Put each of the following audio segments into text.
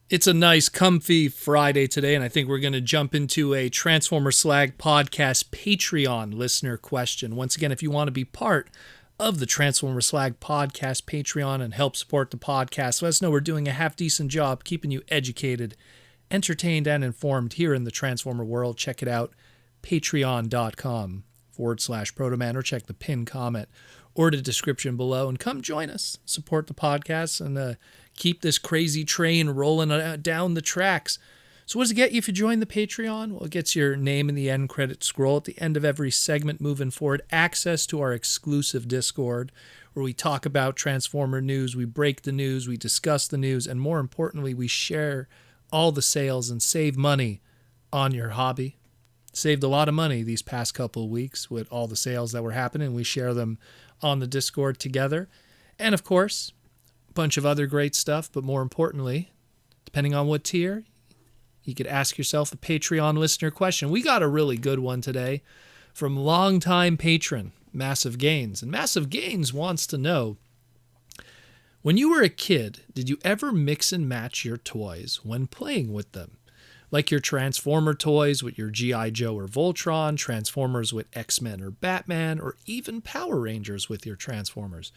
It's a nice, comfy Friday today, and I think we're going to jump into a Transformer Slag podcast Patreon listener question. Once again, if you want to be part of the Transformer Slag podcast Patreon and help support the podcast, let us know we're doing a half-decent job keeping you educated, entertained, and informed here in the Transformer world. Check it out, patreon.com/Protoman, or check the pinned comment or the description below, and come join us, support the podcast, and keep this crazy train rolling down the tracks. So what does it get you if you join the Patreon? Well, it gets your name in the end credit scroll at the end of every segment moving forward, access to our exclusive Discord, where we talk about Transformer news, we break the news, we discuss the news, and more importantly, we share all the sales and save money on your hobby. Saved a lot of money these past couple of weeks with all the sales that were happening. We share them on the Discord together. And of course, a bunch of other great stuff, but more importantly, depending on what tier, you could ask yourself a Patreon listener question. We got a really good one today from longtime patron Massive Gains. And Massive Gains wants to know, when you were a kid, did you ever mix and match your toys when playing with them? Like your Transformer toys with your G.I. Joe or Voltron, Transformers with X-Men or Batman, or even Power Rangers with your Transformers.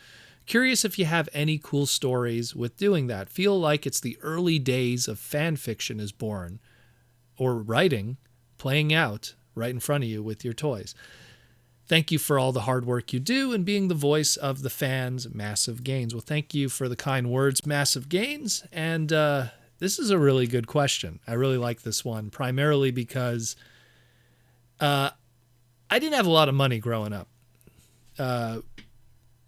Curious if you have any cool stories with doing that. Feel like it's the early days of fan fiction is born, or writing, playing out right in front of you with your toys. Thank you for all the hard work you do and being the voice of the fans, Massive Gains. Well, thank you for the kind words, Massive Gains, and this is a really good question. I really like this one, primarily because I didn't have a lot of money growing up.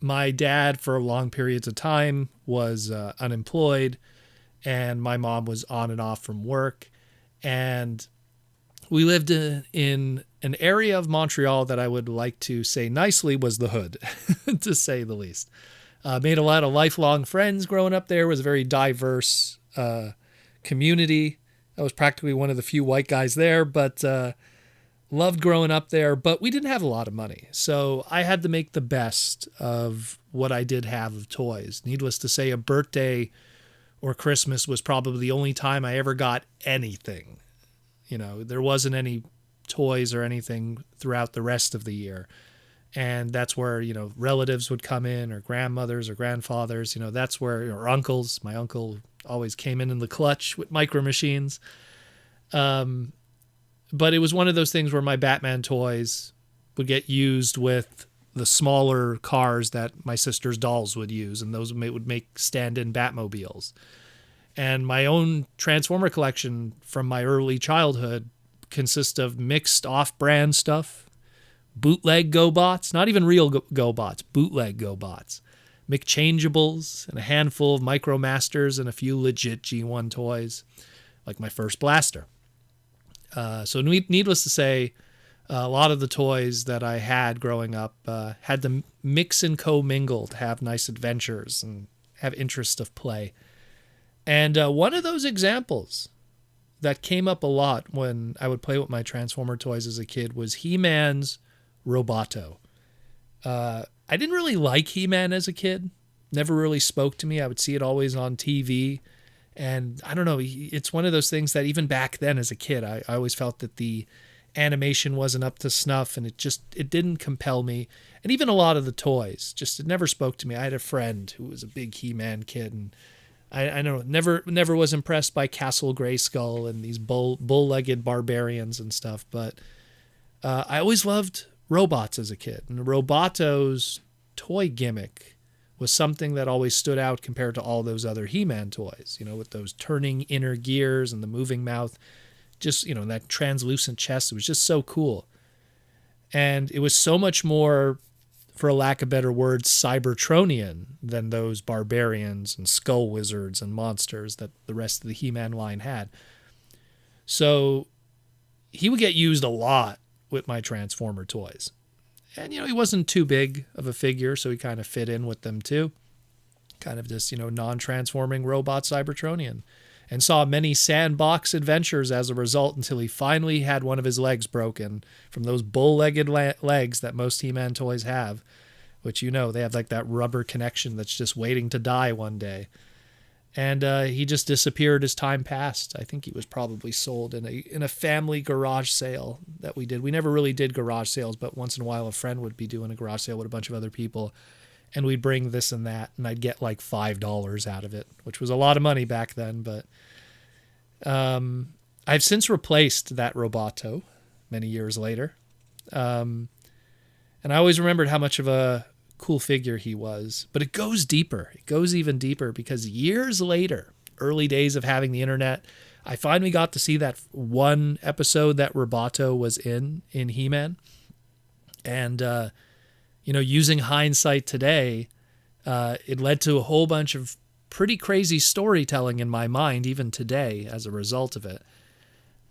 My dad, for long periods of time, was unemployed, and my mom was on and off from work. And we lived in an area of Montreal that I would like to say nicely was the hood, to say the least. Made a lot of lifelong friends growing up there. It was a very diverse community. I was practically one of the few white guys there, but loved growing up there. But we didn't have a lot of money, so I had to make the best of what I did have of toys. Needless to say, a birthday or Christmas was probably the only time I ever got anything. You know, there wasn't any toys or anything throughout the rest of the year. And that's where, you know, relatives would come in, or grandmothers or grandfathers, you know, that's where, or uncles. My uncle always came in the clutch with micro machines. But it was one of those things where my Batman toys would get used with the smaller cars that my sister's dolls would use, and those would make stand-in Batmobiles. And my own Transformer collection from my early childhood consists of mixed off-brand stuff, bootleg GoBots, not even real GoBots, bootleg GoBots, McChangeables, and a handful of MicroMasters, and a few legit G1 toys, like my first blaster. So needless to say, a lot of the toys that I had growing up had to mix and co-mingle to have nice adventures and have interest of play. And one of those examples that came up a lot when I would play with my Transformer toys as a kid was He-Man's Roboto. I didn't really like He-Man as a kid. Never really spoke to me. I would see it always on TV. And I don't know, it's one of those things that even back then as a kid, I always felt that the animation wasn't up to snuff, and it didn't compel me. And even a lot of the toys, it never spoke to me. I had a friend who was a big He-Man kid, and I don't know, never was impressed by Castle Grayskull and these bull-legged barbarians and stuff. But I always loved robots as a kid. And Roboto's toy gimmick was something that always stood out compared to all those other He-Man toys, you know, with those turning inner gears and the moving mouth, just, you know, that translucent chest. It was just so cool. And it was so much more, for a lack of better words, Cybertronian than those barbarians and skull wizards and monsters that the rest of the He-Man line had. So he would get used a lot with my Transformer toys. And, you know, he wasn't too big of a figure, so he kind of fit in with them too. Kind of this, you know, non-transforming robot Cybertronian. And saw many sandbox adventures as a result, until he finally had one of his legs broken from those bull-legged legs that most He-Man toys have, which, you know, they have like that rubber connection that's just waiting to die one day. And he just disappeared as time passed. I think he was probably sold in a family garage sale that we did. We never really did garage sales, but once in a while a friend would be doing a garage sale with a bunch of other people, and we'd bring this and that, and I'd get like $5 out of it, which was a lot of money back then. But I've since replaced that Roboto many years later. And I always remembered how much of a cool figure he was, but it goes deeper. It goes even deeper because years later, early days of having the internet, I finally got to see that one episode that Roboto was in He-Man. And, using hindsight today, it led to a whole bunch of pretty crazy storytelling in my mind, even today, as a result of it.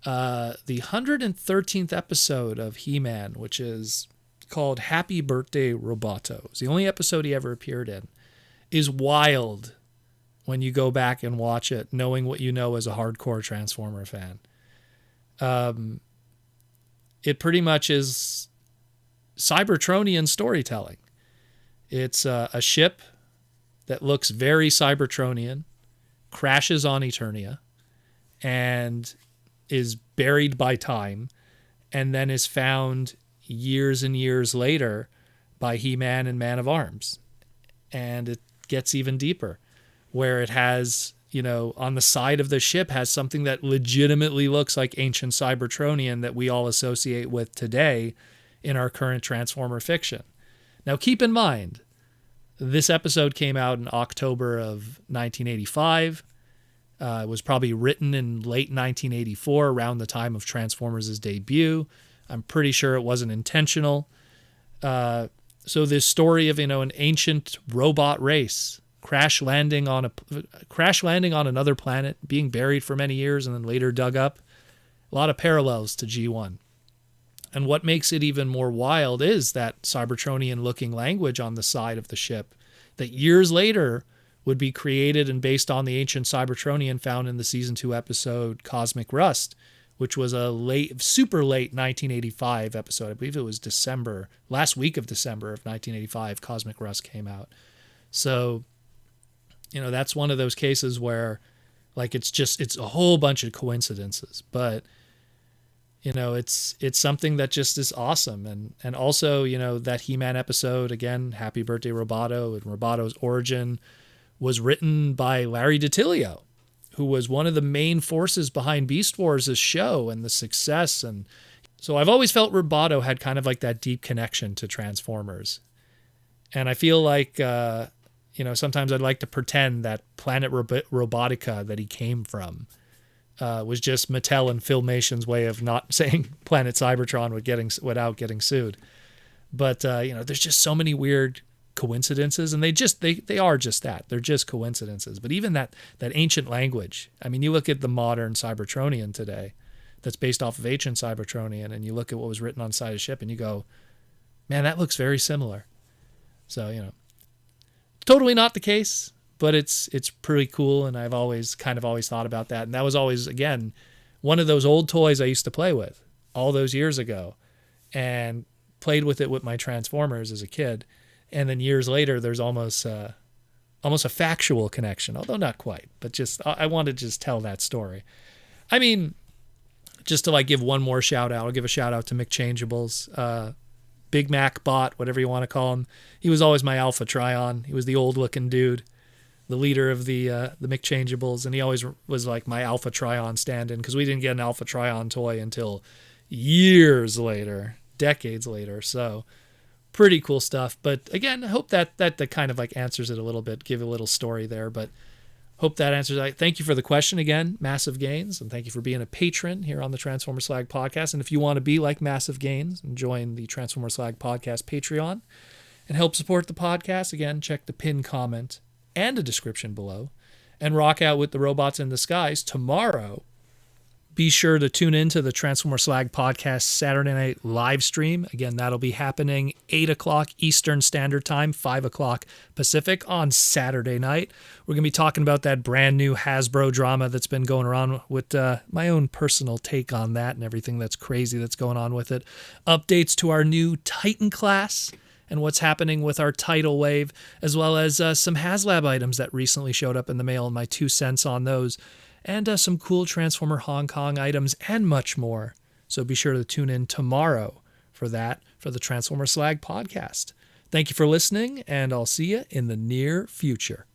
The 113th episode of He-Man, which is called Happy Birthday Roboto. It's the only episode he ever appeared in. Is wild when you go back and watch it, knowing what you know as a hardcore Transformer fan. It pretty much is Cybertronian storytelling. It's a ship that looks very Cybertronian, crashes on Eternia, and is buried by time, and then is found years and years later by He-Man and Man of Arms. And it gets even deeper, where it has, on the side of the ship has something that legitimately looks like ancient Cybertronian that we all associate with today in our current Transformer fiction. Now keep in mind, this episode came out in October of 1985. It was probably written in late 1984, around the time of Transformers' debut. I'm pretty sure it wasn't intentional. So this story of, an ancient robot race crash landing on another planet, being buried for many years and then later dug up. A lot of parallels to G1. And what makes it even more wild is that Cybertronian looking language on the side of the ship that years later would be created and based on the ancient Cybertronian found in the season 2 episode Cosmic Rust, which was a super late 1985 episode. I believe it was last week of December of 1985, Cosmic Rust came out. So, that's one of those cases where, like, it's a whole bunch of coincidences, but, it's something that just is awesome. And also, that He-Man episode, again, Happy Birthday Roboto, and Roboto's origin was written by Larry DiTillio, who was one of the main forces behind Beast Wars' show and the success. And so I've always felt Roboto had kind of like that deep connection to Transformers. And I feel like, sometimes I'd like to pretend that Planet Robotica that he came from was just Mattel and Filmation's way of not saying Planet Cybertron without getting sued. But, there's just so many weird coincidences, and they are just that. They're just coincidences. But even that ancient language, I mean, you look at the modern Cybertronian today that's based off of ancient Cybertronian, and you look at what was written on the side of the ship and you go, man, that looks very similar. So, totally not the case, but it's pretty cool, and I've always thought about that. And that was always, again, one of those old toys I used to play with all those years ago, and played with it with my Transformers as a kid. And then years later, there's almost a factual connection, although not quite. But just I want to just tell that story. I mean, just to give one more shout out, I'll give a shout out to McChangeables, Big Mac Bot, whatever you want to call him. He was always my Alpha Trion. He was the old looking dude, the leader of the McChangeables, and he always was like my Alpha Trion stand-in, because we didn't get an Alpha Trion toy until years later, decades later. So pretty cool stuff. But again, I hope that kind of answers it a little bit, give a little story there, but hope that answers it. Thank you for the question again, Massive Gains, and thank you for being a patron here on the Transformer Slag podcast. And if you want to be like Massive Gains and join the Transformer Slag podcast Patreon and help support the podcast, again, check the pinned comment and a description below, and rock out with the robots in the skies tomorrow. Be sure to tune into the Transformer Slag podcast Saturday night live stream. Again, that'll be happening 8 o'clock Eastern Standard Time, 5 o'clock Pacific on Saturday night. We're going to be talking about that brand new Hasbro drama that's been going around, with my own personal take on that and everything that's crazy that's going on with it. Updates to our new Titan class and what's happening with our tidal wave, as well as some HasLab items that recently showed up in the mail and my 2 cents on those, and some cool Transformer Hong Kong items and much more. So be sure to tune in tomorrow for that, for the Transformer Slag podcast. Thank you for listening, and I'll see you in the near future.